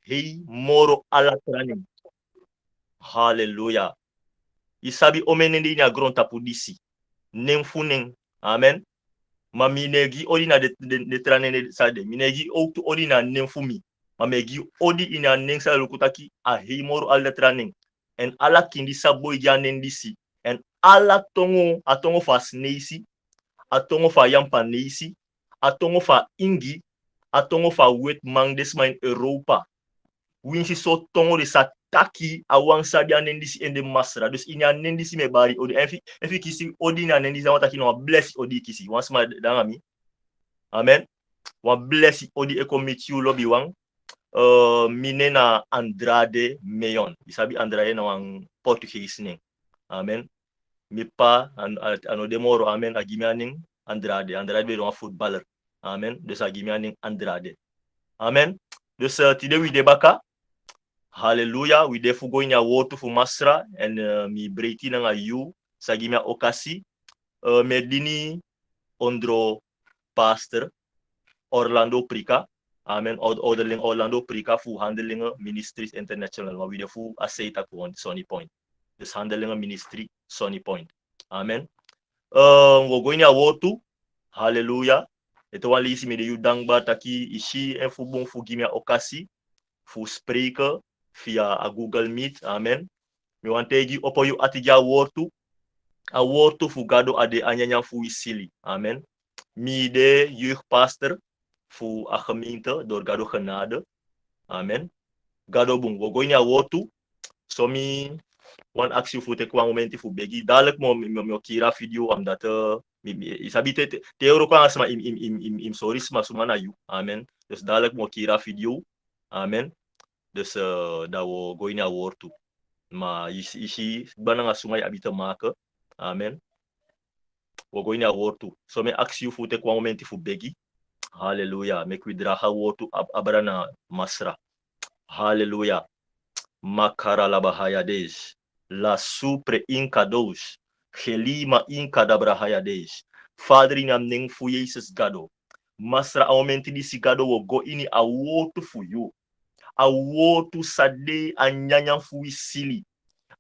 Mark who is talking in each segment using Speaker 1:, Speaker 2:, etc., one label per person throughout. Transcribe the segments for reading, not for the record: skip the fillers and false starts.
Speaker 1: hei moro alatrani. Hallelujah. Isabi omenende ina gronta pudisi. Nemfunen. Amen. Ma minegi odi na de tranene sade. Minegi outu odi na nemfumi. Ma megi odi ina nengsa lukutaki a hei moro alatrani. En ala kindi saboy janen disi. En ala tongo atongo fas neisi. Atongo fa yampa neisi. Atongo fa ingi. Atongo fa wet mangdesma in Europa. Winsi so tongo de sa taki awang sabi anendisi ende masra. Dus ini anendisi me bari odi. Enfi kisi odi na anendisi wataki no bless odi kisi. Wansma dangami. Amen. Wa bless odi eko mitiu lobi wang. Mine na Andrade Meyon. Isabi Andrade na wang Portuguese ning. Amen. Mi pa ano demoro amen agimianing Andrade. Andrade be een footballer. Amen. Dus agimianing Andrade. Amen. Dus today we debaka. Hallelujah. We defu go in ya wotu fu masra en mi breiti na you sagimia okasi. Medini ondro pastor Orlando Prika. Amen. Orderling Orlando Prika fu handeling ministries international. Maar we defu aseita ku Sonny Point. Dus handeling ministry Sonny Point. Amen. We go in ya wotu. Hallelujah. Ito wali isi me de you dankbaar taki ishi en fu bon fu gimia okasi fu spreken via a Google Meet. Amen. Mi wantegi opo you atija wortu. A wortu fu gado ade anyanya fu isili. Amen. Mi de jeugdpastor fu a gemeente door gado genade. Amen. Gado bung. We go in ya wortu. So mi wan actie fu te kwa momenti fu begi. Dadelijk mo kira video omdat isabi te euro kwa asma im sorisma sumana you. Amen. Dus dadelijk mo kira video. Amen. Dus dat we go in a woord toe. Maar ici bananga sumai abita maken. Amen. We go in a woord toe. So me actie fu te kwa momenti fu begi. Hallelujah. Make we draga woord toe abrana masra. Hallelujah. Makara la bahaya des. La supre inca dos. Gelima inca da brahaya des. Father in am ning fu Jesus gado. Masra a momenti disi gado wo go ini a woord fu you. A wotu sade anyanya fui sili.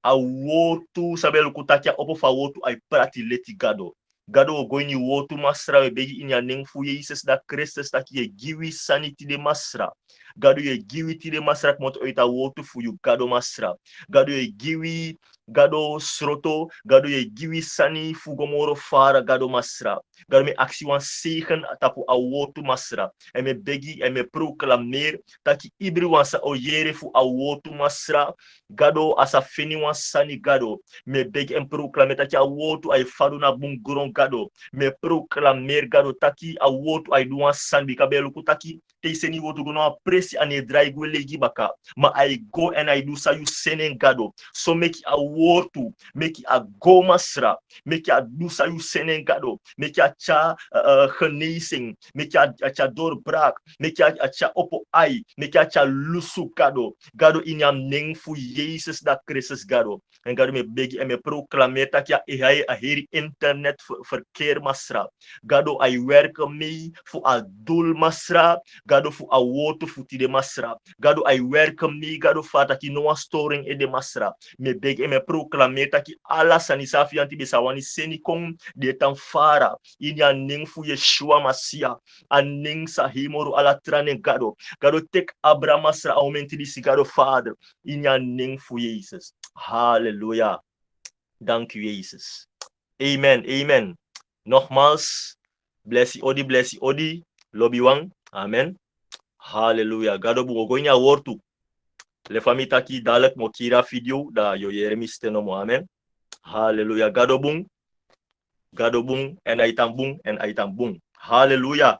Speaker 1: A wotu sabel kutakia opo fa wotu ay prati leti gado. Gado go ini wotu masra we begi inya ning fu Jesus da Christus da ki giwi sanity de masra. Gado ye giwi ti de masra kmoto oita wotu fu you gado masra. Gado ye giwi gado sroto, gado ye giwi sani fugomoro fara gado masra. Gado me aksi wan segen tapu a wotu masra. En me begi en me proclameer taki ibri wan sa oyere fu a wotu masra. Gado asa fini wan sani gado. Me begi en proclameer taki a wotu ay fadu na bunguron gado. Me proclameer gado taki a wotu ay duwan sanbi kabelu kutaki. Te seni wotu gono a presi ane drai gwelegi baka. Ma I go and I do sa you senen gado. So make a wotu, make a go masra, make a do sa you senen gado, make a cha genezing, make a cha doorbraak, make a cha opo ai, make a cha lusu gado. Gado in yam ning fu Jesus da Christus gado. En gado me begi en me proclameer tak ja a heri internet verkeer masra. Gado I werk me fu a doel masra. Gado fu a wotu fu ti de masra. Gado I welcome me. Gado fata ki no storing e de masra. Me beg e me proclamer taki ala sanisafi anti besawani seni kong de tan fara. Inya ning fu Yeshua Masia. An ning sa himoru ala trane gado. Gado tek abra masra aumenti di si gado Father. Inya ning fu Jesus. Hallelujah. Dank u Jesus. Amen. Amen. Nogmaals. Blessie odi. Lobby wang. Amen. Hallelujah. Gado bungo goinya wortu. Le famille taki dalek mo kira video da yo Yeremi steno mo. Amen. Hallelujah. Gado bung en aitam bung. Hallelujah.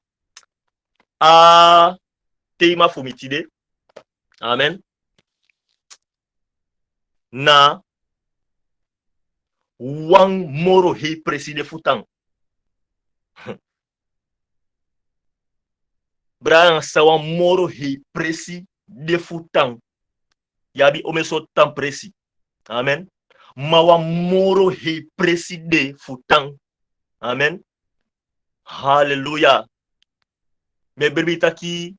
Speaker 1: Tema fumitide. Amen. Na wang moro he preside futang. Brian sawa moro he presi de futang. Yabi omeso tam presi. Amen. Mawa moro he presi de futang. Amen. Hallelujah. Me berbita ki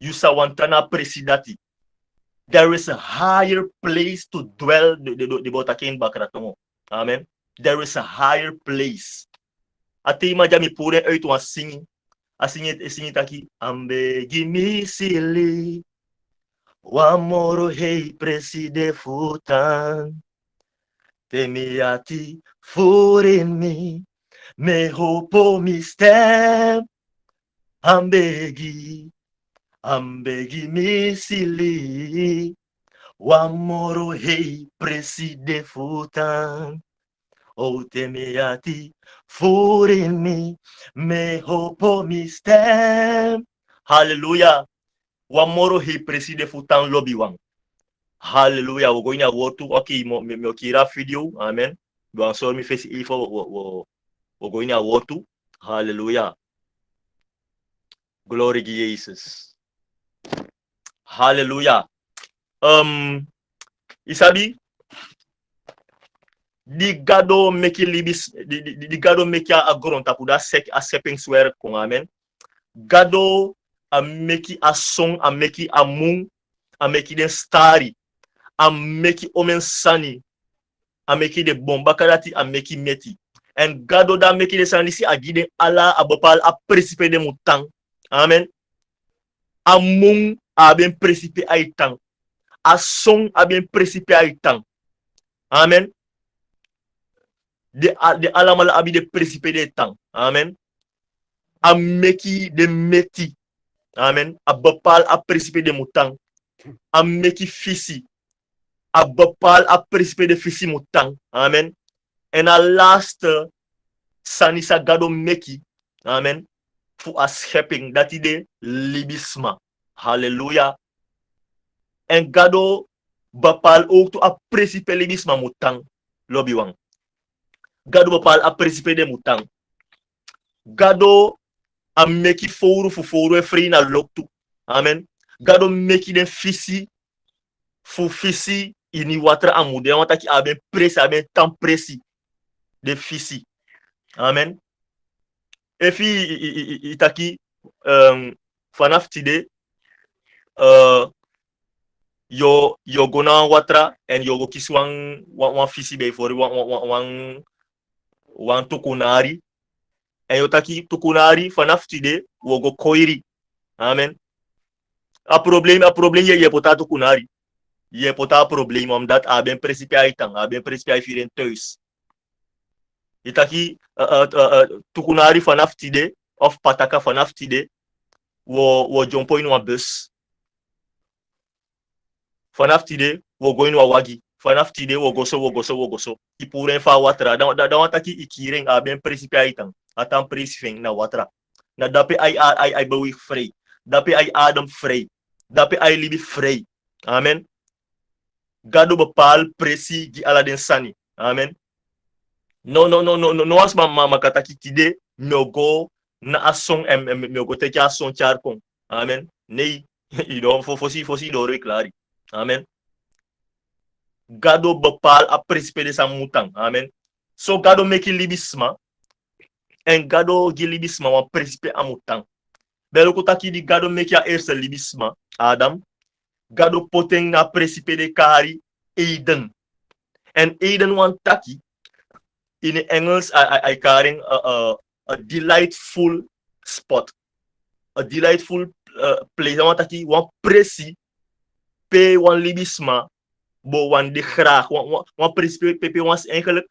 Speaker 1: yusa wantana presidati. There is a higher place to dwell the botakin bakratongo. Amen. There is a higher place. Ate majami pure uit wan singing. Singing taki ambe gimisili. Wamoro hei preside futan. Temiati furimi. Me hopo mi stem. Ambegi misili. Wamoro hei preside futan. O temiati furimi. Me hopo mi stem. Hallelujah. Wamoro hei preside futan lobby wang. Hallelujah. We're going to work to okay, me kira video. Amen. Doang so mi face ifo we're going to work to. Hallelujah. Glory to Jesus. Hallelujah. Isabi di gado meki libis di gado meki a gron tapu da sek a sepeng swer kong amen. Gado a meki a song a meki a mung a meki den stari a meki omen sani a meki de bomba karati a meki meti. En gado da meki de sani si a gide ala a bepal a precipe de mutang. Amen. A mung a ben precipe a itang. A song a ben precipe a itang. Amen. De alamala abi de precipe de tang. Amen. A meki de meti. Amen. A bepal a precipe de mutang. A meki fisi. A bepal a precipe de fisi mutang. Amen. En a last sanisa gado meki. Amen. Fu a schepping dat ide libisma. Hallelujah. En gado bepal ook to a precipe libisma mutang. Lobby wang. Gado bepal a precipe de mutang. Gado a meki fouru fu fouru e free na loktu. Amen. Gado meki den fisi fu fisi ini watra amude. Wanta ki a ben presi, a ben tan presi de fisi. Amen. Efi itaki fanaf tide yo gona watra en yo go kiswang wan fisi be for wan tukunari en yo taki tukunari fanaf tide wo go koiri. Amen. A probleem je pota tukunari. Je pota probleem omdat a ben precipe aitang, a ben precipe ai firen thuis. Itaki tukunari vanaf tide of pataka vanaf tide wo jumpo in een bus. Vanaf tide wo go in een wagi. Vanaf tide wo goso. Ipuren fa watra. Dan wataki ikiring a ben precipe aitang. Atan presifing na watra. Na dape ai bewig vrij. Dape ai adem vrij. Dape ai libi vrij. Amen. Gado bepaal presi gi ala den sani. Amen. No as mama kataki tide me go na asong me go teki asong charkong. Amen. Nee, idon fosi do reklari. Amen. Gado bepaal a precipe de sa mutang. Amen. So gado meki libisma en gado gi libisma wan precipe a mutang. Belo kutaki di gado meki a eerste libisma Adam. Gado poteng na precipe de kari Eden. En Eden wan taki in Engels, I carrying a delightful spot, a delightful place. I want to wan presi pe wan libisma bo wan de graag wan presi pe wans eigenlijk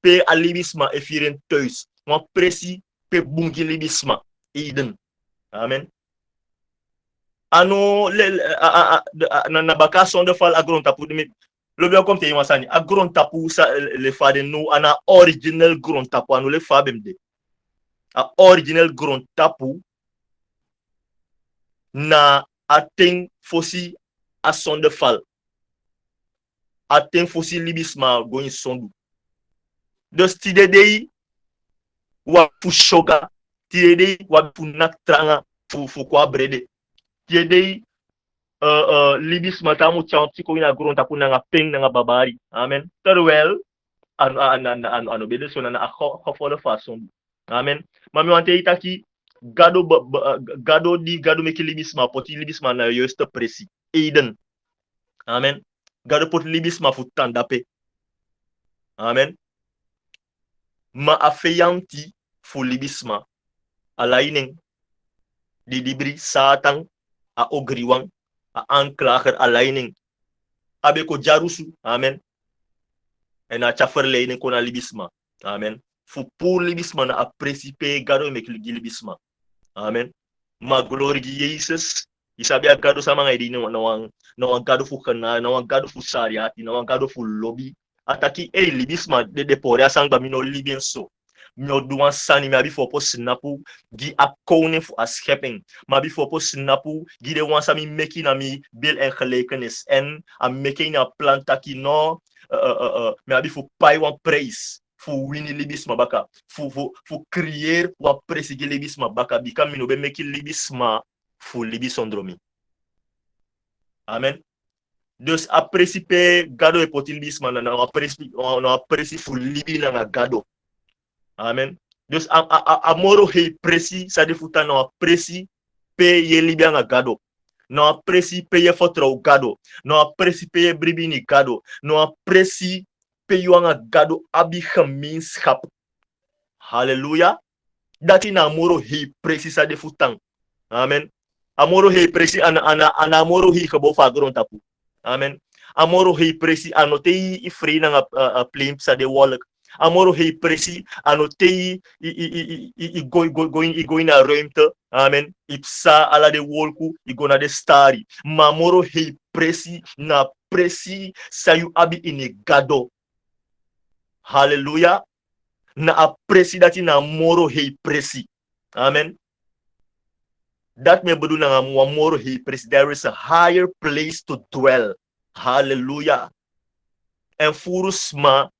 Speaker 1: pe a libisma e vieren thuis. Wan presi pe bungi libisma Eden. Amen. Ano na baka sonde fal agron tapu de Lobby komt tegen Masani. A grond tapu sa le fade no ana original grond tapu anu le fabem de. A original grond tapu na ating fosi a sonde fal. Ating fosi libisma going sondu. Dus tide dei wa fu shoga. Tide dei wa fu naktranga fu kwa brede. Tide dei libis matamu chanti ko ina grond tapu nga ping nga babari. Amen. Terwijl ano bede so na akho fason. Amen. Mami wante itaki gado meki libis ma poti libis ma na juiste presi. Eden. Amen. Gado pot libisma futan dape. Amen. Ma afeyanti fu libisma. Alaining. Di libri Satan a ogriwang a aanklager alaining. Abe ko jarusu. Amen. En a chaferleine kona libisma. Amen. Fu pour libisma na apresipe gado mek libisma. Amen. Ma glory gi Jesus. Isabi a gado sa mga idini na wang gado fu kana, na wang gado fu sariati, na wang gado fu lobby. Ataki libisma de pore asang ba mino libyen so. Mino duwan sani ma bifo po sinapu gi akone fu a schepping. Ma bifo po sinapu gi de wan sami meki na mi bil en gelijkenis en a meki na plantaki no ma bifo pai wan praise. Fu wini libisma baka fu creer wa presigi libisma baka bika mino be meki libisma fu libisondromi. Amen. Dus apresipe gado e poti libisma na apresi fu libi na gado. Amen. Dus amoro hei presi sa de futa na apresi pe ye libi na gado. No apresi pe ye fotro gado. No apresi pe ye bribini gado. No apresi pe yuanga gado abi gemeenschap. Halleluja. Dat in amoro hei presi sa de futang. Amen. Amoro hei presi ana amoro hei gebofa grondtapu. Amen. Amoro hei presi anotei i free na plimp sa de wolk. Amoro hei presi anotei i go na ruimte. Amen. Ipsa ala de wolku i go na de stari. Mamoro hei presi na presi sayu abi in gado. Hallelujah. Na apresi dati na moro hei presi. Amen. Dat me bedoel na moro hei presi. There is a higher place to dwell. Hallelujah. En furusma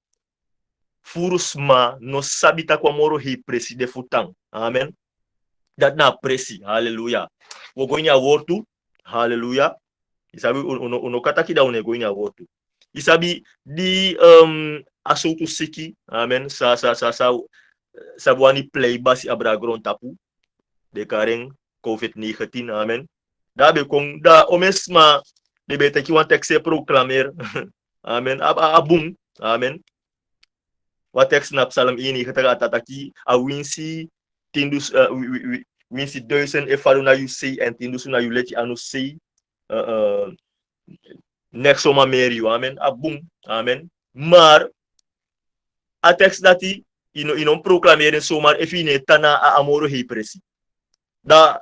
Speaker 1: no sabita kwa moro hei presi de futang. Amen. Dat na presi. Hallelujah. We going a wortu. Hallelujah. Isabi uno kataki da une going a wortu. Isabi di asotu siki. Amen. Sa buani play basi abra gron tapu. De kareng COVID-19. Amen. Dabe kong da omesma de betaki wan tekse proclamer. Amen. Abung. Amen. Wat tekst na psalm ini kataga atataki a winsi tindus winsi 1000 efalo na you say en tindus na you let you anu say next oma merio. Amen. Abung. Amen. Maar a tekst dati ino proclamer somar efine tana a amoro hei presi. Da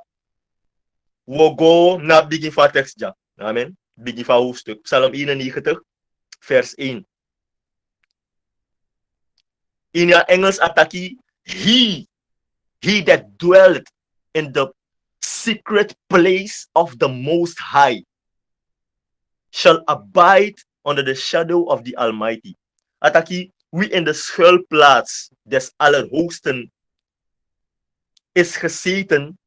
Speaker 1: wogo na begin fa tekst ja. Amen. Begin van hoofdstuk. Psalm 91, vers 1. In het Engels ataki, he that dwelt in the secret place of the Most High shall abide under the shadow of the Almighty. Ataki, wie in de schuilplaats des Allerhoogsten is gezeten,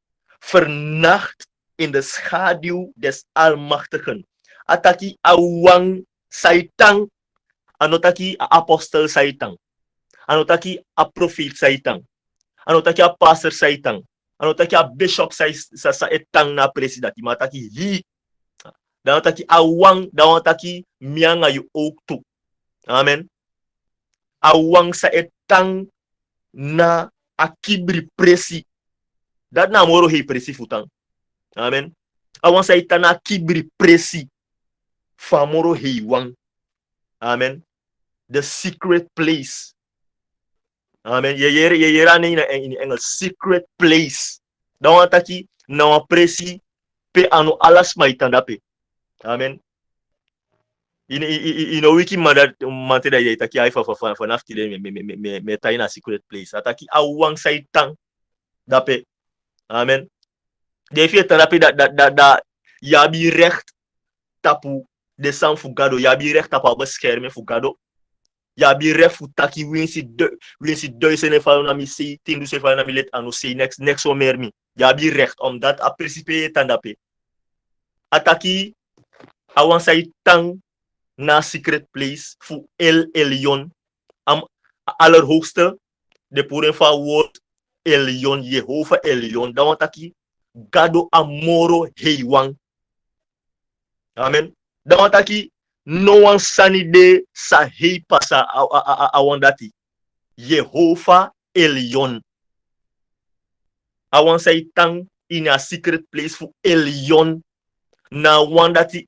Speaker 1: vernacht in de schaduw des Almachtigen. Ataki awang saitang, anotaki a apostel saitang, anotaki a profeet saitang, anotaki a pastor saitang, anotaki a bishop saitang na presidati, mataki hi, dan taki awang, dan taki mianga yu ook toe. Amen. Awang saitang na akibri presi. Dat na moro hei presi futang. Amen. Awang saitang na akibri presi. Famoro hei wang. Amen. The secret place. Amen. Ye yera in Engels. Secret place. Dan wataki na wapresi pe anu alas maitandape. Amen. In a wiki mante da ye taki ai vanaf tile me tai na secret place. Ataki awang saitang dape. Amen. De fie terapi da yabi recht tapu de sang fugado, yabi recht tapu beschermen fugado. Yabi recht futaki winsi 1000 efalo na mi sei, 10 efalo na mi let anu sei next omer mi. Yabi recht om dat a principe tandape. Ataki awang saitang na secret place fu El Elyon am allerhoogste de poren fa woord Elyon, Jehovah Elyon. Dan wataki gado amoro heiwang. Amen. Da wataki no one sanide sa hei pasa a wandati. Yehova Elion. I want say tang in a secret place for Elion. Na wandati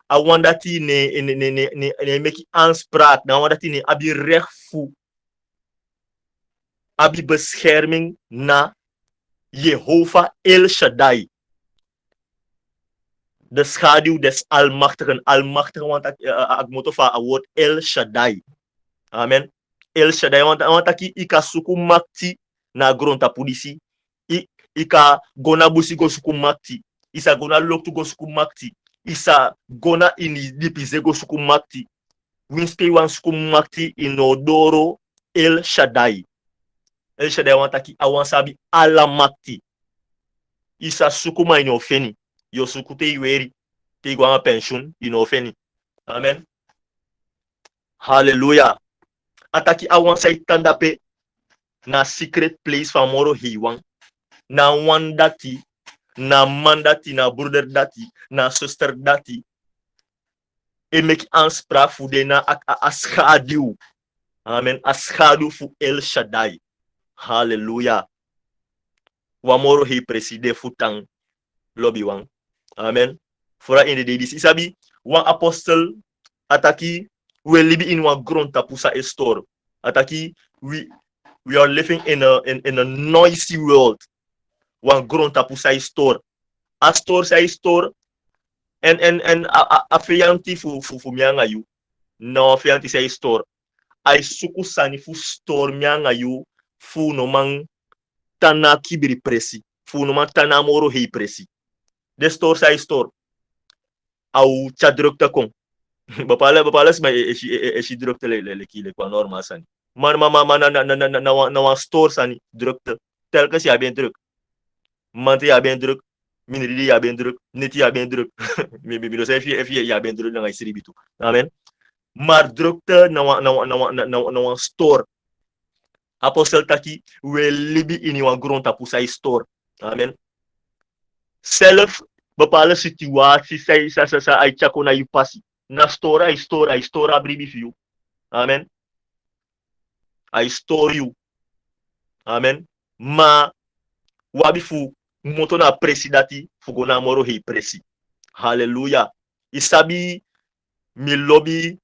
Speaker 1: I wandati ne make aanspraak. Na wandati ne abi rechtfu. Abi bescherming na Jehovah El Shaddai. De schaduw des Almachtigen. Almachtigen, want ik moet of een woord El Shaddai. Amen. El Shaddai, want aki ika suku makti na gronta pudisi. Ika gona busi go suku makti. Isa gona loktu go suku makti. Isa gona ini dipize go suku makti. Winske wan suku makti inodoro El Shaddai. El Shaddai want aki awan sabi alamakti. Isa sukuma inofeni. Yo sukute iweri. Te gwa pension inofeni. Amen. Hallelujah. Ataki awan say tandape na secret place from moro hiwan. Na wandati, na mandati, na broeder dati, na sister dati. E make aanspraak voor de na aschadu. Amen. Aschadu voor El Shaddai. Hallelujah. Wamoro he preside futang lobby wang. Amen. Fora in the days. Isabi, one apostle ataki we live in one ground tapusa a store. Ataki we are living in a noisy world. One ground tapusa a store. A store say store and a fianti fu mianga you. No fianti say store. I suku sani fu store mianga you fu no man tana kibiri presi. Fu no man tana moro hei presi. De store say store. Au chadrukta kong. Bapala sma e drukte le kile kwa norma sani. Man na store sani drukte. Telkens ya ben druk. Mante ya ben druk. Minridi ya ben druk. Neti ya ben druk. Mi no say fi ya ben druk na isri bitu. Amen. Maar drukte na store. Apostel taki we libi in wan grond tapu say store. Amen. Self bepaalde situatie sa ay chako na yu pasi. Na store abribi for you. Amen. I store you. Amen. Ma wabi fu moto na presi dati fu gona moro hei presi. Hallelujah. Isabi mi lobby.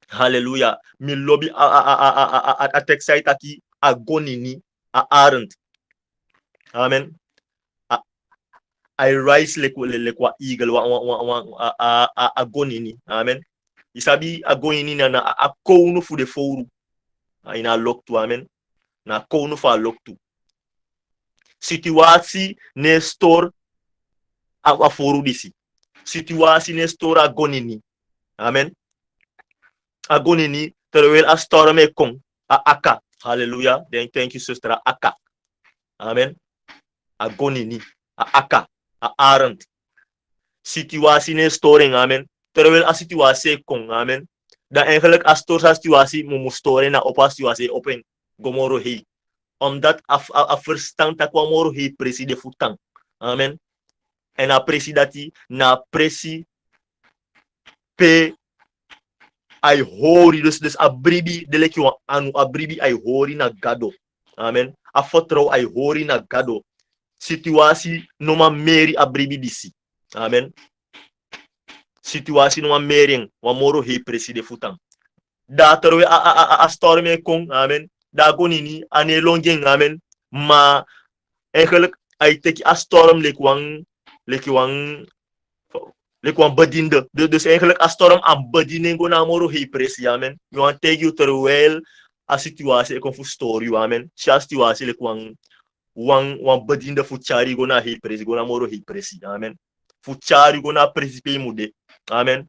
Speaker 1: Hallelujah. Mi lobby a texai taki a gonini a arend. Amen. I rise lekwa eagle a gonini. Amen. Isabi a gonini na a kounu fu de fouru. Ina loktu. Amen. Na kounu fa loktu. Situatie ne store a fouru disi. Situatie ne store a gonini. Amen. A gonini terwijl a storm kon. A aka. Hallelujah. Thank you sister. A aka. Amen. A gonini. A aka. A arend. Situatie ne storing. Amen. Terwijl a situatie kon. Amen. Dan eigenlijk a store sa situatie moet storen na opa situatie open. Gomoro hei. Omdat a verstand tak moro hei presi de futang. Amen. En a presi dati na presi pe ai hori dus abribi de leki anu abribi ai hori na gado. Amen. A fotro ai hori na gado. Situatie noma meri abribi disi. Amen. Situatie noma mering wa moro hei presi de futang. Da terwe a storme kong. Amen. Da gonini ane longeng. Amen. Ma eigenlijk ai teki a storm lekwang bedinde. Dus eigenlijk a storm aan bediening go na moro hei presi. Amen. You want take you terwijl a situatie kon fu story. Amen. Sha situatie lekwang wan bedinde fu chari go na hei presi go na moro hei presi. Amen. Fu chari go na presi pe mude. Amen.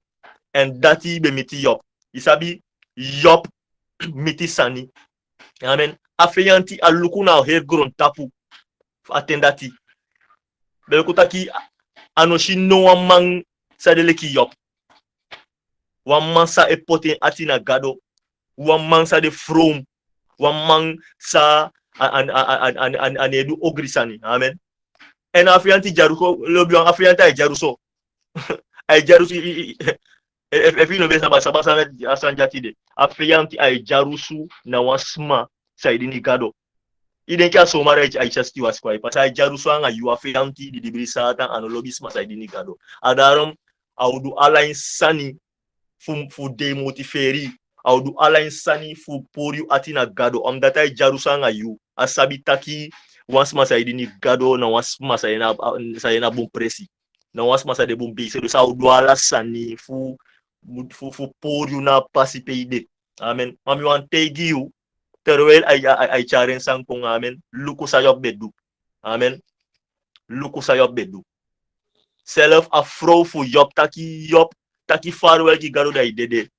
Speaker 1: En dati be miti yop. Isabi yop miti sani. Amen. Afeyanti aluku na her gron tapu. Atendati. Belkutaki anoshi no amang sa de leki yop. Wan man sa epoten atina gado. Wan man sa de from. Wan man sa an edu ogrisani. Amen. En Afrianti jaruko lobi an Afrianta jaruso. ay jarusu efi no besa basa basa asanjati de afiyanti ay jarusu na wasma saidini gado iden kya so mara ay chasti waskwai pasa ay jarusu anga yu afiyanti di dibri satan anologis ma saidini gado adaram audu alain sani fu demotiveri audu alain sani fu poriu atina gado omdat ay jarusu anga yu asabitaki wasma saidini gado na wasma sayena bon presi na wasma sa de bon bise do sa audu ala sani fu poriu na pasipeide amen mami wan tegi you terwel ay charen sankong amen luku sayop bedu amen luku sayop bedu self afro fu yop taki farwel ki gado da idede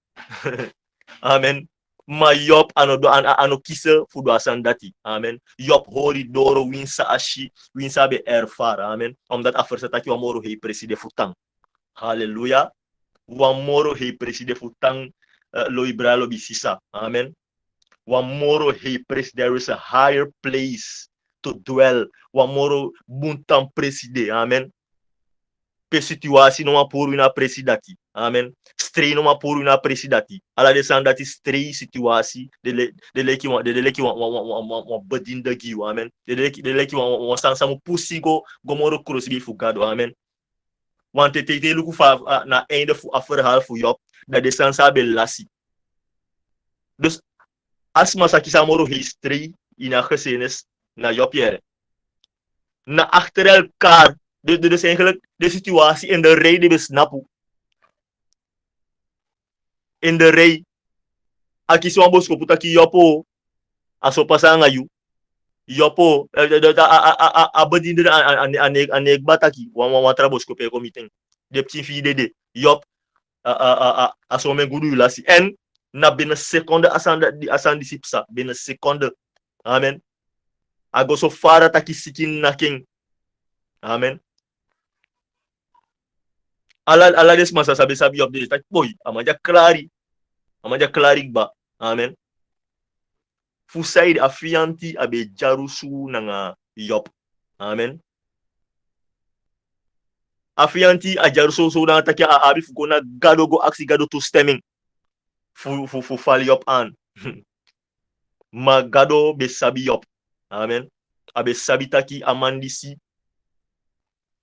Speaker 1: amen ma yop ano kise fu do asandati amen yop hori doro winsa ashi winsa be erfar amen omdat afersa taki wa moro hei preside futang hallelujah wa moro hei preside futang lo ibralo bisisa amen wa moro hei pres there is a higher place to dwell wa moro buntam preside amen pe situasi no ma poru na presidati amen stray no ma poru na presidati ala de sandati stray situasi de leki wa badin da giu amen de leki wa sansa mo pusigo gomoro cross bi fugado amen want te luku fa na einde fu afverhaal fu yop da de sansa be lasi dus asma sakisa moro history ina gesenes na yop yere na achterel kar dus eigenlijk de situatie in de rij die we snappen. In de rij. Aki so ambosko putaki yopo. Aso pasanga yu. Yopo. Abadinde anek bataki. Wan trabosko pe komiteng. De pti fi dede. Yop. Aso men gudu lasi. En na binnen seconde asan disipsa. Binnen seconde. Amen. Ago so fara taki sikin na king. Amen. Ala des masa sabi yop de tak boy amaja klari ba amen fu said afianti abe jarusu nanga yop amen afianti a jarusu so na taki abi fu gona gado go aksi gado to stemming fu fali yop an ma gado be sabi yop amen abe sabi taki amandisi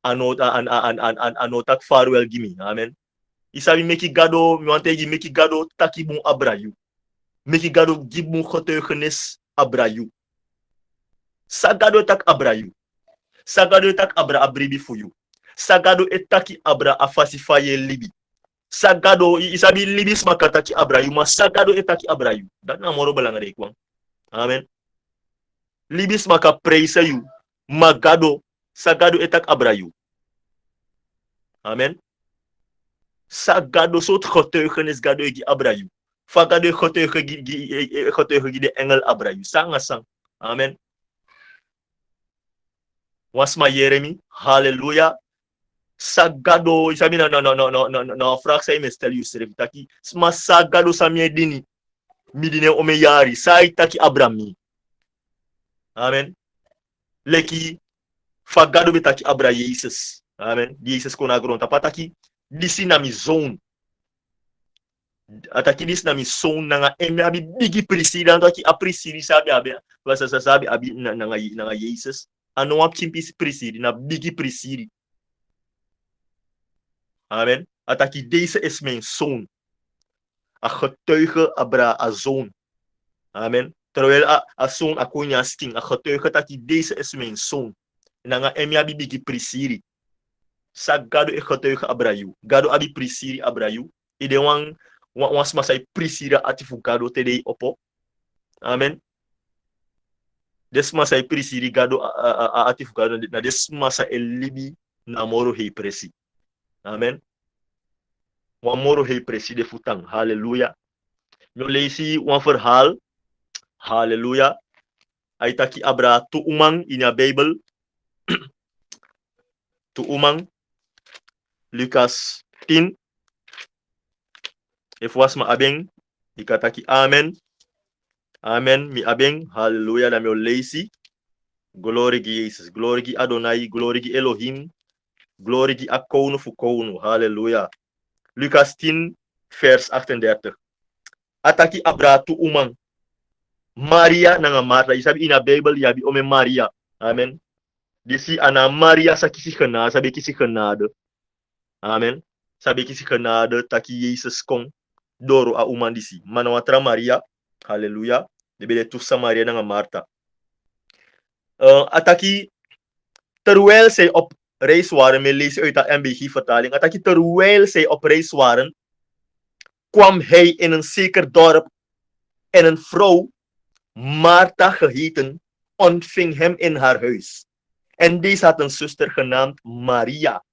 Speaker 1: anotak farewell gimi amen isabi meki gado mi wante gi meki gado taki bon abrayu meki gado gibun getuigenis abrayu sagado tak abrayu sagado tak abra abribi fuyu sagado etaki abra afasifaye libi sagado isabi libi smakataki abrayu ma sagado etaki abrayu dan na moro balangare kwang amen libi smaka praise you magado sagado etak abrayu amen sagado soort getuigenis gado egi abrayu fagado getuige de engel abrayu sanga sang amen wasma Jeremy hallelujah sagado isabi na frak say mestel you serve taki sma sagado samye dini midine omeyari sai taki abrami amen leki fagado betaki abra Jesus amen Jesus kona gronta pataki disi na mi zone ataki disi na mi zone nanga emi abi bigi presida ndo ki aprisiri sabi abi wasa sabi abi nanga Jesus ano wap chimpi presidi na bigi presidi amen ataki deze is mijn zoon a getuige abra a zoon amen terwijl a zoon a konya sting a getuige taki deze is mijn zoon nanga emi abi bigi presidi sa gado e getuige abrayu gado abi presiri abrayu ide wan smasai presira atifu gado tedei opo amen desmasai presiri gado atifu gado na desmasa elibi na moro hei presi amen wan moro hei presi de futang hallelujah no leisi wan verhaal hallelujah ay taki abra tu umang in a bible tu umang Lucas 10. If was ma abeng, ikataki amen. Amen, mi abeng. Hallelujah, na mi lazy. Glory gi Jesus, glory gi Adonai, glory gi Elohim, glory gi akono fu kono. Hallelujah. Lucas 10, vers 38. Ataki abratu umang. Maria nanga Marta. Isabi ina Bible yabi ome Maria. Amen. Disi ana Maria sa kisi genade, sabi kisi genade. Amen. Sabi kisi genade taki Jezus kong doro a uman disi. Manawatra Maria. Halleluja. Debede tussa Maria nanga Marta. Ataki terwijl zij op reis waren, men leest uit de MBG-vertaling. Ataki terwijl zij op reis waren, kwam hij in een zeker dorp en een vrouw, Martha geheten, ontving hem in haar huis. En deze had een zuster genaamd Maria,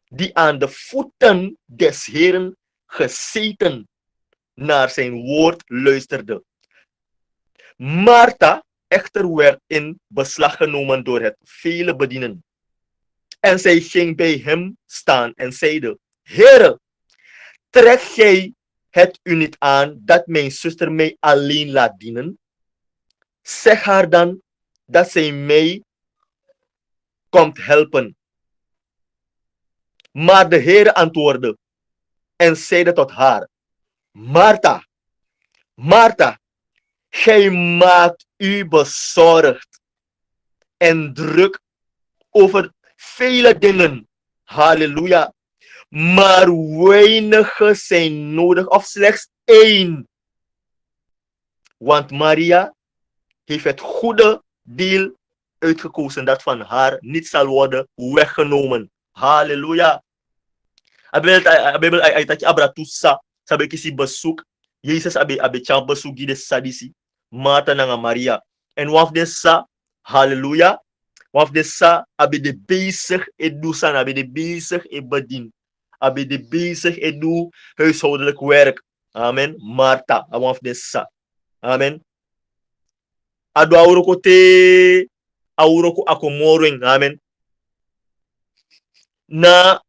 Speaker 1: die aan de voeten des Heren gezeten naar zijn woord luisterde. Martha echter werd in beslag genomen door het vele bedienen. En zij ging bij hem staan en zeide: Heere, trek gij het u niet aan dat mijn zuster mij alleen laat dienen? Zeg haar dan dat zij mij komt helpen. Maar de Heere antwoordde en zeide tot haar: Martha, Martha, gij maakt u bezorgd en druk over vele dingen. Halleluja. Maar weinige zijn nodig, of slechts één. Want Maria heeft het goede deel uitgekozen dat van haar niet zal worden weggenomen. Halleluja. Abel ay abra tussa sabe kisi bezoek. Jezus abe chan bezoek de sadisi. Martha nanga Maria. En waf de sa, halleluja. Waf de sa abe de bezig edu san, abe de bezig e bedien. Abe de bezig edu huishoudelijk werk. Amen. Martha, waf de sa. Amen. Ado auroko te auroko akomoring. Amen. Na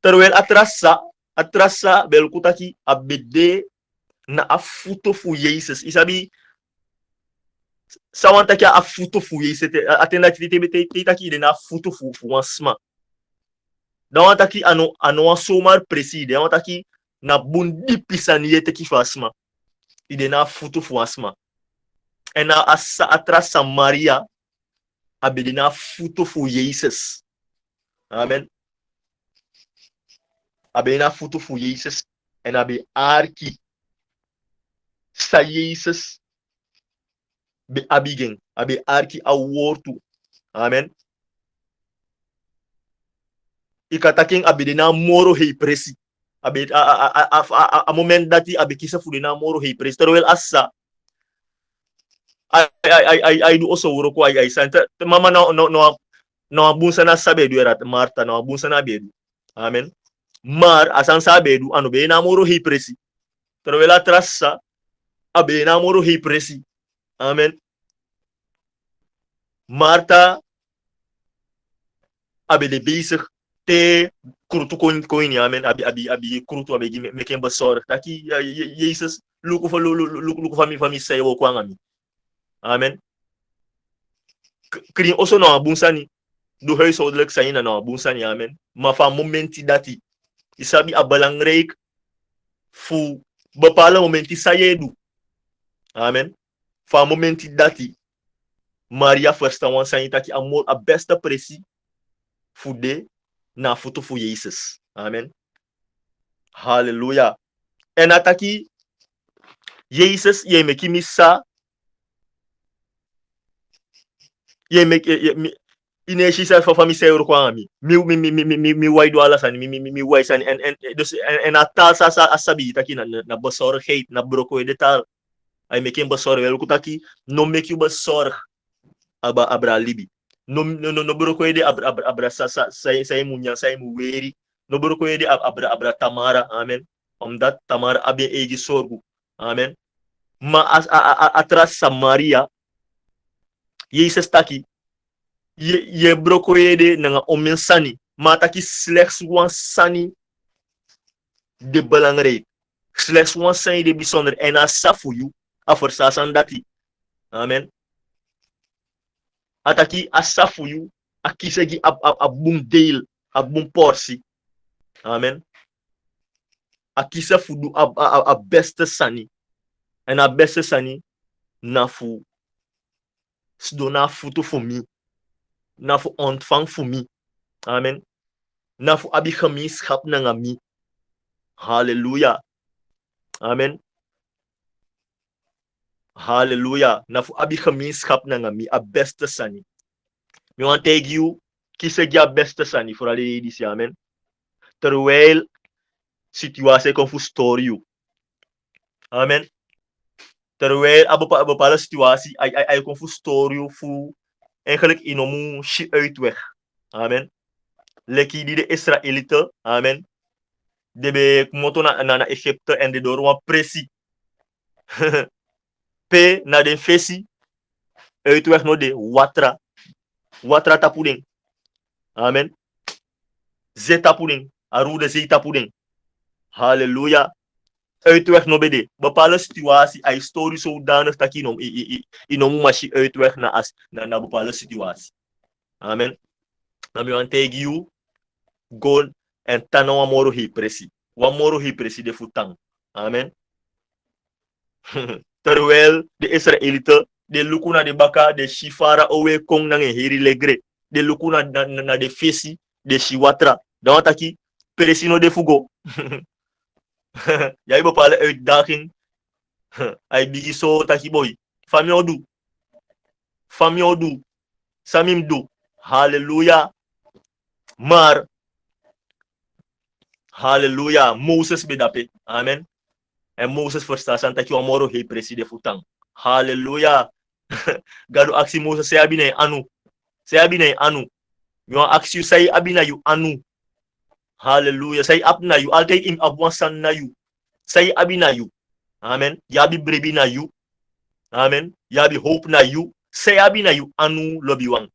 Speaker 1: terwijl atrasa belkutaki abede na afuto fu Jezus. Isabi sawantaki afuto fu Jezus. Atenda taki ide na afuto fu wansma. Dan wantaki ano somar preside. Dan wantaki na bundi pisaniye teki fasma. Ide na afuto fu wansma. En na atrasa Maria abede na afuto fu Jezus. Amen. Abe na futu fu Jezus en abe arki sa Jezus be abigen, abe arki a wortu. Amen. Ikataking abe de na moro hei presi. Abe a moment dati abe kisa fu de na moro hei presi. Terwijl assa ay do oso wuro ko ay santa mama no abunsa na sabe do erat Martha no abunsa na bedu. Amen. Maar asan sabedu ano be na moro hei presi. Terwijl atrasa abe na moro hei presi. Amen. Martha abe de bezig te krutu koini. Amen. Abi krutu abe meken bezorgd. Taki Jezus luku van mi say wo kwangami. Amen. Kring oso no abunsani. Do huishoudelijk zijn na abunsani. Amen. Maar van momenti dati isabi a belangrijk voor bepaalde momenten sa je doet. Amen. Van momenten dati Maria verstaan want zijn dat je amor a beste presi voor de na foto voor Jezus. Amen. Halleluja. En ataki Jezus je meki misa je meki ineshi sa fa mi sayro kwa mi waido ala san mi wai san en atal sa asabi taki na bezorgdheid na broko de taal ay mekin bezorg wel kutaki no make you bezorg abra libi no broko de abra sa munya sa mu weri no broko de abra Tamara. Amen. Omdat Tamara abe egi sorgu. Amen. Ma atras Samaria Jezus taki je broko de nanga omen sani mataki slechts wan sani de belangrijk slechts wan sani de bijzonder en asa voor you aforsasan dati. Amen. Ataki asa voor you akisegi abum deel abum porsi Amen. Akisa fudu a beste sani. En a beste sani na fu sdona futu voor mij. Na fu ontvang voor mij. Amen. Na fu abi gemeenschap na mi. Halleluja. Amen. Halleluja. Na fu abi gemeenschap na mi. A beste sani. Mi want take you. Kies a beste sani voor alle ladies. Amen. Terwijl situatie komt voor story you. Amen. Terwijl een bepaalde situatie hij komt voor story you voor eigenlijk in een shit uitweg. Amen. Leki die de Israëlieten. Amen. De be moto na Egypte en de door een pressie. P na de fesi. Uitweg no de watra. Watra tapuding. Amen. Zeta puding. Arude zeta puding. Halleluja. Uitweg no bede. Bepaalde situatie, hij story zodanig dat je in machine uitweg na bepaalde situatie. Amen. Dan ben je tegen you, go en tana wa moro hi presi. Wa moro hi presi de futang. Amen. Terwijl de Israëlieten, de lukuna de baka, de shifara owe kong na heri legre. De lukuna na de fesi, de shiwatra. Dan wat aki, presi no de fugo. Jij bepaalde uitdaging. Hij bigi zo taki boy. Famiodu. Famiodu. Samim do. Halleluja. Maar. Halleluja. Moses bedape. Amen. En Moses verstaat dat je amoro he preside futang. Halleluja. Gado aksi Moses say abine anu. Say abine anu. You aksi say abina you anu. Halleluja. Say apna you. Altijd in abwansan na you. Say abina you. Amen. Yabi brebi na you. Amen. Yabi hope na you. Say abi na you anu lobby wang.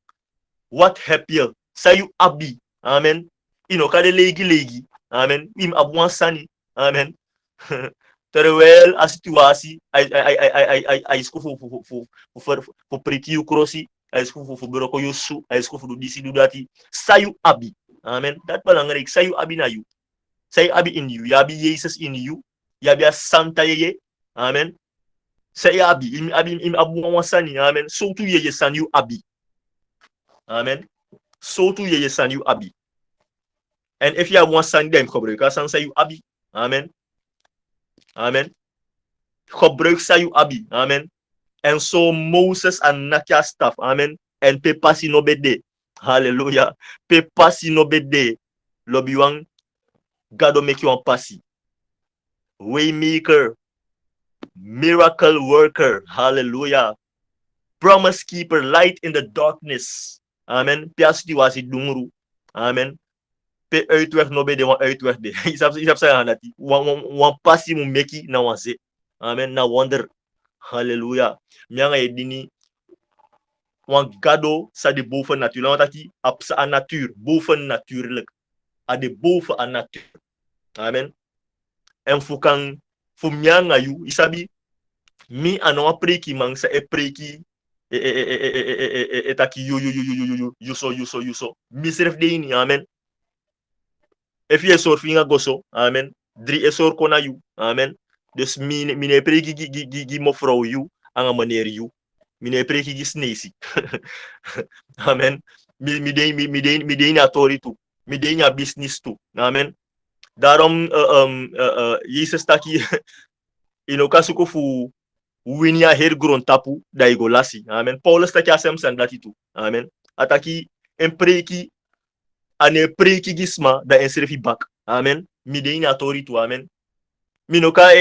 Speaker 1: What happier? Say you abi. Amen. Kade legi. Amen. Im abwan sani. Amen. Terwijl a situatie ai scofu voor priki you crossi. Ai scofu voor broko you su. Ai scofu do disi do dati. Say you abi. Amen. Dat belangrijk. Say you abi na you. Say abi in you. Yabi Jesus in you. Yabi a Santa yeye. Amen. Say abi. Im abu wasani. Amen. So tu yeye san you abi. Amen. So tu yeye san you abi. And if you have one san dem gebruik, san say you abi. Amen. Amen. Gebruik say you abi. Amen. And so Moses and Nakia staff. Amen. And pe pasi no bede. Hallelujah. Pe pasi no bede. Lobby wang. God will make you a pasi. Waymaker. Miracle worker. Hallelujah. Promise keeper. Light in the darkness. Amen. Pe as die was die dungru. Amen. Pe uitweg no bede wan uitweg de. Isap sa dat wan pasi mu meki na wan se. Amen. Na wonder. Hallelujah. Mianga edini wan gado sa de boven natuur. Want dat die op sa natuur. Boven natuurlijk. A de boven aan natuur. Amen. En fukan fu mianga yu isabi mi anwa preki man sa e preki etaki you so misref de ini. Amen. If je soort vinga goso. Amen. 3 esor kona you. Amen. Dus mine preki gi mevrouw you anga meneer you. Mine preki gi snesi. Amen. Mi dei na tori tu. Mi dei na business tu. Amen. Daarom Jezus taki inokasuko fu winia her gron tapu da igolasi. Amen. Paulus taki asem san dati tu. Amen. Ataki en preki ane preki gisma da en serfi bak. Amen. Mi de ina tori tu. Amen. Minoka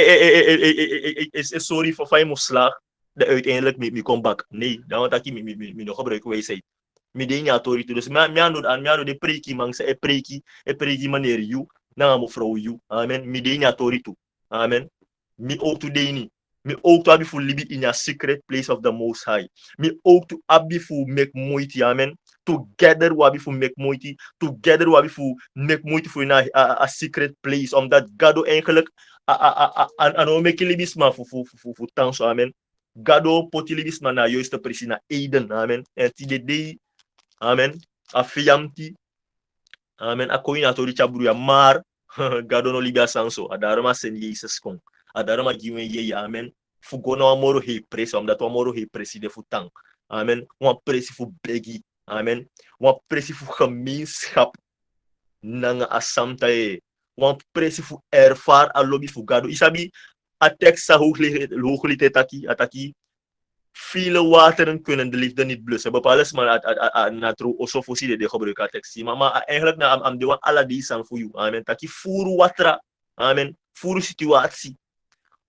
Speaker 1: is sorry voor fijn slag dat uiteindelijk mi kom bak. Nee, dan wat aki mi no gebruik wijsheid. Mi de ina tori tu. Dus mi ando de preki man se e preki manier you. Na mevrouw you. Amen. Mi de ina tori tu. Amen. Mi ook to deni. Mi ook to abi fu libi in a secret place of the most high. Mi ook to abi fu make moiti. Amen. Together wabi fu make moiti. Together wabi fu make moiti fu in a secret place. Omdat Gado eigenlijk ano make libisma fu tanso. Amen. Gado poti libisma na juiste presi na Eden. Amen. En ti de dei. Amen. A fiamti. Amen. A koina tori chabruya. Maar Gado no libya sanso. Adarama sen Jesus kon. Adarama giwen ye amen. Fu go na moro he presi. Omdat wa moro he presi de fu tang. Amen. Wan presi fu begi. Amen. Wan presi fu gemeenschap. Nanga asamta e. Wan presi fu erfar a lobby fu gado. Isabi a tekst sa hooglite ataki. Viele wateren kunnen de liefde niet blussen. Bepaalde maar na tro osofosi de gebruiken tekst. Maar eigenlijk na am de wan ala die san voor you. Amen. Taki furu watra. Amen. Furu situatie.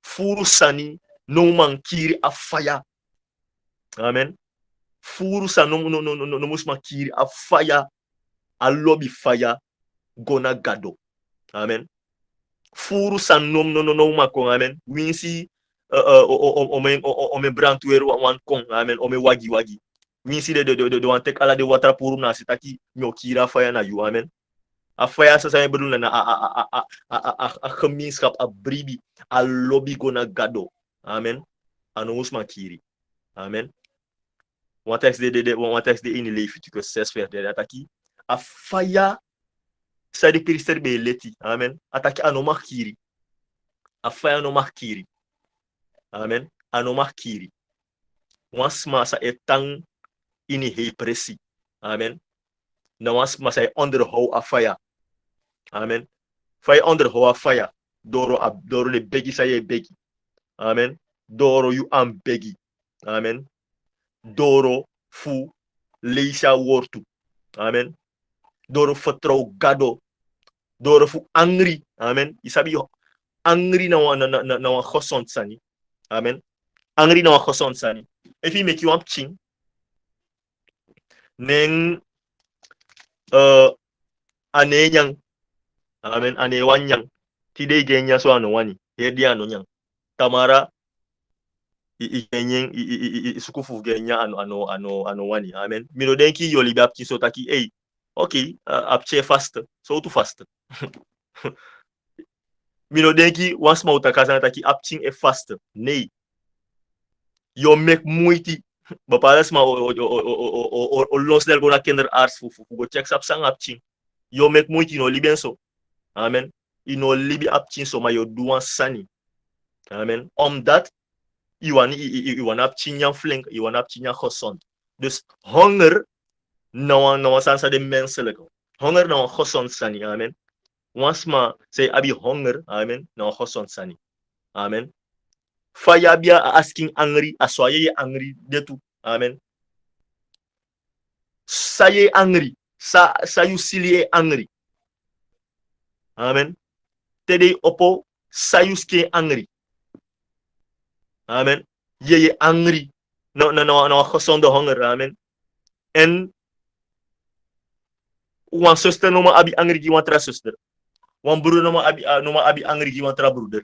Speaker 1: Furu sani. No man kiri afaya. Amen. Furu sa no musma kiri afaya. A lobby faya. Gona gado. Amen. Furu san no mako. Amen. Winsi ome brandweer wan kong. Amen. Ome wagi. Winsi de wan tek ala de watra puru na sitaki nyo kira faya na you. Amen. A faya sa saya bedoel na a gemeenschap, a bribi, a lobby gona gado. Amen. Ano musma kiri. Amen. Wan tekst de in Leviticus 6 vers 3 ataki. A faya sa de krister be leti. Amen. Ataki ano makiri. A faya no makiri. Amen. Ano makiri. Wans masa etang ini he presi. Amen. Na wans masa e onderhou a faya. Amen. Faya onderhou a faya. Doro le begi sa ye begi. Amen. Doro you am begi. Amen. Doro fu leisha wortu. Amen. Doro vertrouw gado. Doro fu angry. Amen. Isabi angry na wan gosond sani. Amen. Angry na wan gosond sani. If he make you up ching. Neng ane nyang. Amen. Ane wanyang. Tide genya so ano wani. Hedi ano nyang. Tamara genyeng sukufu genya ano wani. Amen. Mino denki yoli bapti so taki hey. Okay, apche fast. So tu fast. Mino denki once ma utakazana taki apching e fast. Nee. Yo make moeite. Bepaalde maar o los del gona kinderarts fu go check sap sang apching. Yo make moeite no liben so. Amen. Ino libi apching so ma yo duan sani. Amen. Omdat iwan apching yang flink, iwan apching yang gezond. Dus honger na sansa de menselijke. Honger na gezond sani. Amen. Once ma say abi honger. Amen. Na gezond sani. Amen. Faya bia asking angry, aswaye angry detu. Amen. Saye angry. Sa you silly angry. Amen. Tede opo sa you ske angry. Amen. Ye angry. No gezonde honger. Amen. En wan zuster no ma abi angry gi wan tra zuster. Wan broer no ma abi angry gi wan tra broeder.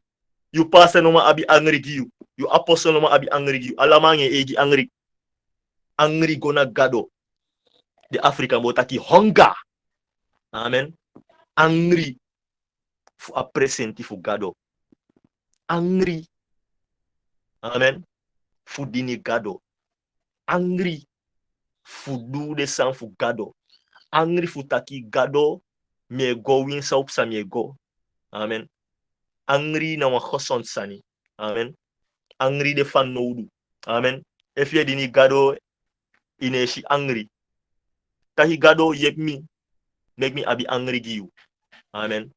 Speaker 1: You pastor no ma abi angry gi you. You apostle no ma abi angry gi you. Alamange egi angry. Angry gona gado. De Afrika botaki hunger. Amen. Angry fu apresenti fu gado. Angry. Amen. Fu dini gado. Angry fu du de san fu gado. Angry fu taki gado me go win sa upsa me go. Amen. Angry na wa khoson sani. Amen. Angry de fan noudu. Amen. If ye dini gado ineshi angry. Tahi gado yek me. Make me abi angry gi you. Amen.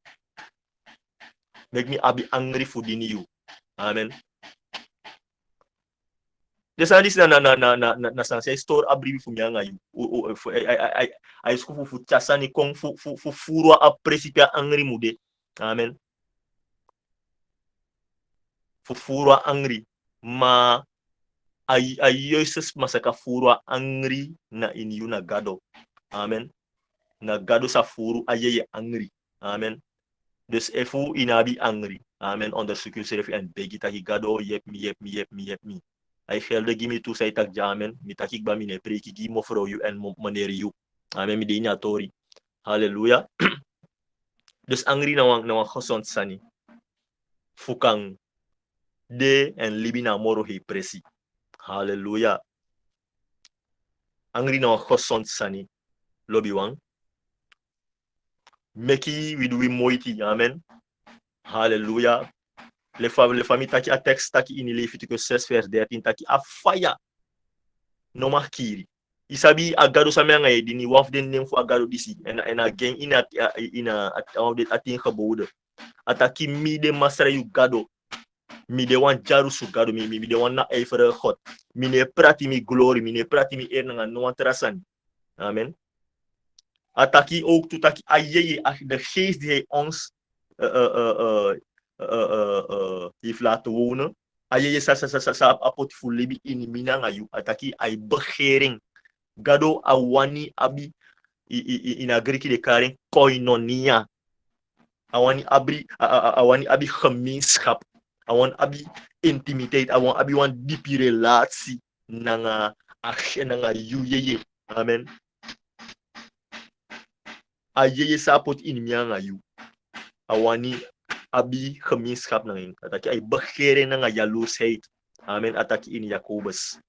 Speaker 1: Make me abi angry fu dini you. Amen. Desa dis na sanse store abri fu nyanga you. Ai sku fu chasani kong fu furwa a principia angry mude. Amen. Fu furwa angry. Ma ay yesus masaka furwa angry na in you na gado. Amen. Na gado sa furu ayeye angry. Amen. Dus efu inabi angry. Amen. Onderzoek jezelf en begita hi gado yep me. Hij gelde gimi tu say tak jamen. Mi takik ba mine preki gi mofro you en meneer you. Amen. Mi de tori. Halleluja. Dus angry na wang gezond sani. Fukang de en libina moro he presi. Halleluja. Angry na wang gezond sani. Lobby wang. Meki widwi moiti. Amen. Hallelujah. Les familles taki a texte taki in Leviticus 16 vers 13 taki a fire no makiri. Isabi agado sa mga dini waf den nem fu agado disi en again ina atin geboden. Ataki mi de masra yu gado. Mi de wan jaru su gado mi de wan na eifere God. Mi ne prati mi glory, mi ne prati mi eer nga no trasan. Amen. Ataki ook toe taki ayeye de geest die hij ons heeft laten wonen. Ayeye sa apot fu libi in minanga yu ataki ay begering. Gado awani abi in agriki de karing koinonia. Awani abi gemeenschap. Awani abi intimiteit. Awani abi wan diepi relatie nanga yu yeye. Amen. Ayeye sapot in mianga yu. Awani abi gemeenschap nang ataki ay begeren nanga jaloesheid. Amen. Ataki in Jacobus.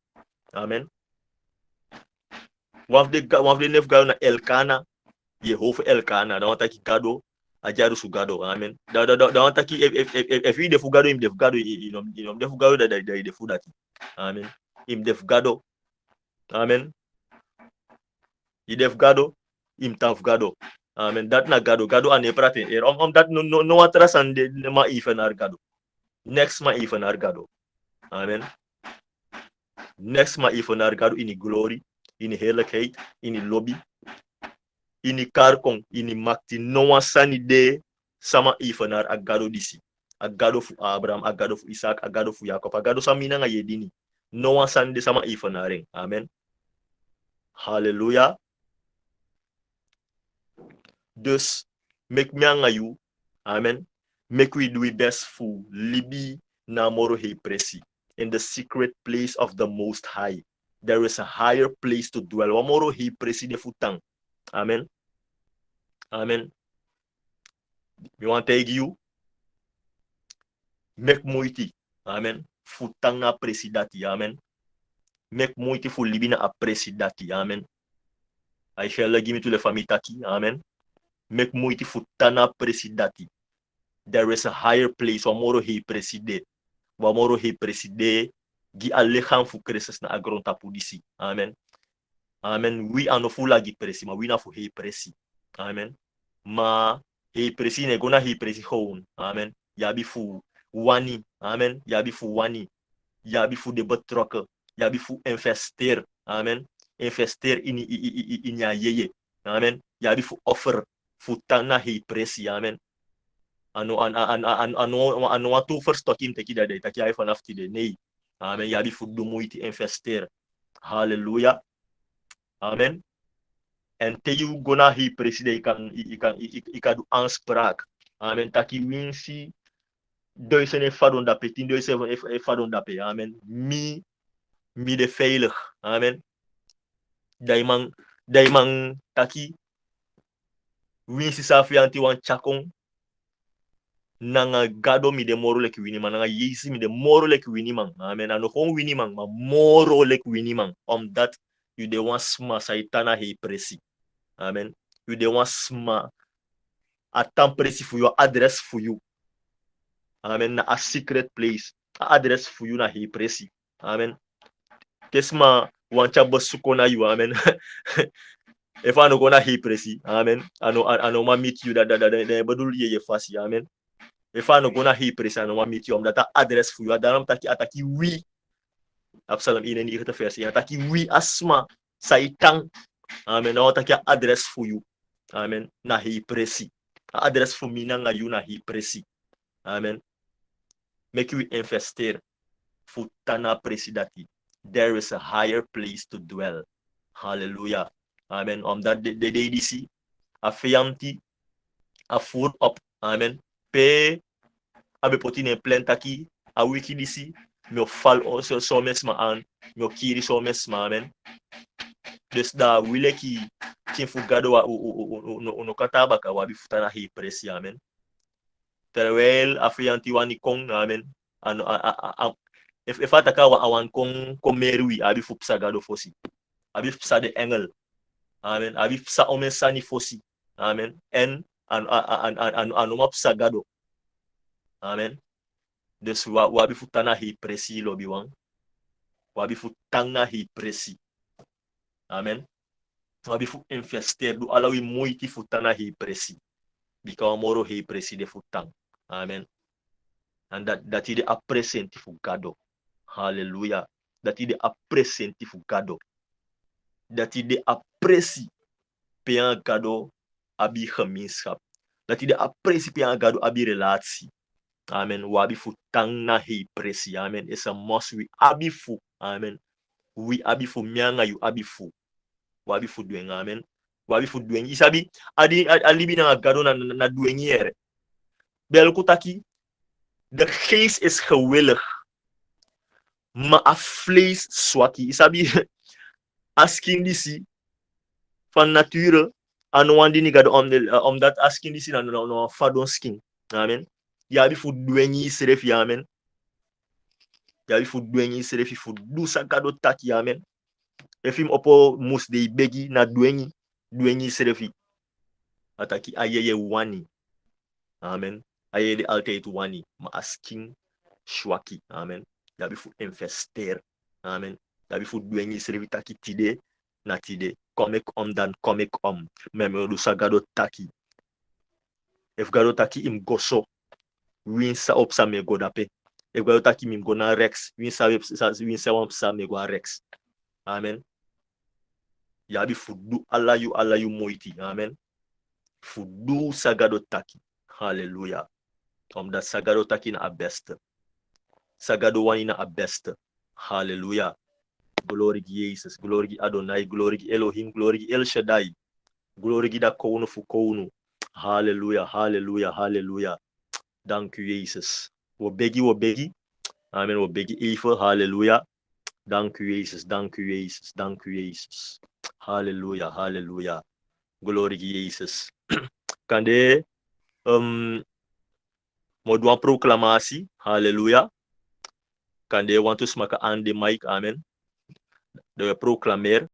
Speaker 1: Amen. Waf de nef gado na Elkana. Jehovah Elkana. Dan ataki gado. Ajaru su gado. Amen. Dan ataki if you defu gado im def gado inom defu gado da defu dati. Amen. Im def gado. Amen. I def gado. Im taf gado. Amen. Dat na gado. Gado ane praten. Dat no atrasan de ma ifenar gado. Next ma ifenar gado. Amen. Next ma ifenar gado in glory, in heerlijkheid, in lobby, in karkong, in makti. No sani de sama ifenar agado disi. Agado fu Abraham, agado fu Isaac, agado fu Jacob, agado samina nga yedini. No sani de sama ifenaring. Amen. Hallelujah. Dus, make me angayu. Amen. Make we do it best for libi na moro he presi. In the secret place of the Most High, there is a higher place to dwell. Wamoro he presi de futang. Amen. Amen. We want to take you. Make moiti. Amen. Futang na presidati. Amen. Make moiti fu libi na presidati. Amen. I shall give me to the family taki. Amen. Make moiti futana presidati. There is a higher place. Wamoro he preside. Wamoro he preside. Gi allechan fu Christus na agron tapu disi. Amen. Amen. We are no fula gi presi. Ma we na fu he presi. Amen. Ma he presi ne gona he presi houn. Amen. Yabi fu wani. Amen. Yabi fu wani. Yabi fu de betrokken. Yabi fu investeer. Amen. Investeer in ya yeye. Amen. Yabi fu offer. Fu tana he presi. Amen. Ano tu first tokim teki dade taki ay vanaf tide nee. Amen. Yabi fu do moeite investeer. Hallelujah. Amen. En te you gona hi preside ikan do aanspraak. Amen. Taki winsi 1000 fadon dape 10.000 fadon dape. Amen. Mi de veilig. Amen. Daimang taki winsi safianti wan chakong nanga gado mi de moro lek winimang, nanga yesi mi de moro lek winimang. Amen. Ano gewoon winimang, maar moro lek winimang. Omdat you de wan sma saitana he presi. Amen. You de wan sma atan presi for your address for you. Amen. Na a secret place. A address for you na he presi. Amen. Kesma wancha bosuko na you. Amen. If I no gonna he presi. Amen. Ano ma meet you da badul ye fasi. Amen. If I no gonna he presi ano ma meet you omdat address for you. Daarom ataki we. Absalom 91 versie. Ataki we asma saitang. Amen. Na ataki address for you. Amen. Na he presi. Address for me na you na he presi. Amen. Make you investeer. Futana presidati. There is a higher place to dwell. Hallelujah. Amen. Omdat de disi. A fiamti. A food up. Amen. Pe. Abe poti ne plan taki. A wiki disi. Me fal also so mesma an. Me kiri so mesma. Amen. Dus da wile ki. Kinfu gado wa no katabaka wabi futana he presi. Amen. Terwijl afianti wani kong. Amen. If ataka wa awan kong merui. Abi fupsa gado fosi. Abi fupsa de engel. Amen. Abi fupsa omensani fosi. Amen. En anu mapsa gado. Amen. Dus wabi futana hi presi lobi wang. Wabi futanga hi presi. Amen. Wabi fu investeer du alawi moeite futana hi presi. Bika moro hi presi de futang. Amen. En dat hij de appresenti fu gado. Hallelujah. Dat hij de appresenti fu gado. Dat hij de appresi pe een gado abi gemeenschap. Dat hij de appresi pe een gado abi relatie. Amen. Wabi fu tang na he presi. Amen. Is a must we abi fu. Amen. We abi fu mianga you abi fu. Wabi fu doing. Amen. Wabi fu doing. Isabi alibi na gado na doing hier. Bel kutaki. De geest is gewillig. Maar a vlees zwakkie. Isabi asking disi van nature aan wandi ni gado omdat asking disi na no fadon skin. Amen. Ya bi fu duenyi serefi amen. Ya bi fu duenyi serefi fu du sa gado taki amen. Efim opo mus de begi na duenyi serefi. Ataki ayeye wani. Amen. Ayeye de altijd wani. Ma asking shwaki. Amen. Ya bi fu investeer. Amen. Ya bi fu duenyi serefi taki tide na tide. Kom ik om dan kom ik om. Meme du sa gado taki. If gado taki im goso. Winsa op sa me godape. If gado taki mim go na rex. Winsa wamp sa me go a rex. Amen. Yabi fudu ala you moiti. Amen. Fudu sa gado taki. Hallelujah. Omdat sa gado taki na a beste. Sa gado wani na a beste. Hallelujah. Glory Jesus. Glory Adonai. Glory Elohim. Glory El Shaddai. Glory da kounu fu kounu. Hallelujah. Hallelujah. Hallelujah. Dank u Jezus. We begi. Amen. We begi even. Hallelujah. Dank u Jezus. Dank u Jezus. Dank u Jezus. Hallelujah. Hallelujah. Glory Jezus. Kan de mo doa proclamatie. Hallelujah. Kan de want us maken aan de mic. Amen. De proclameer.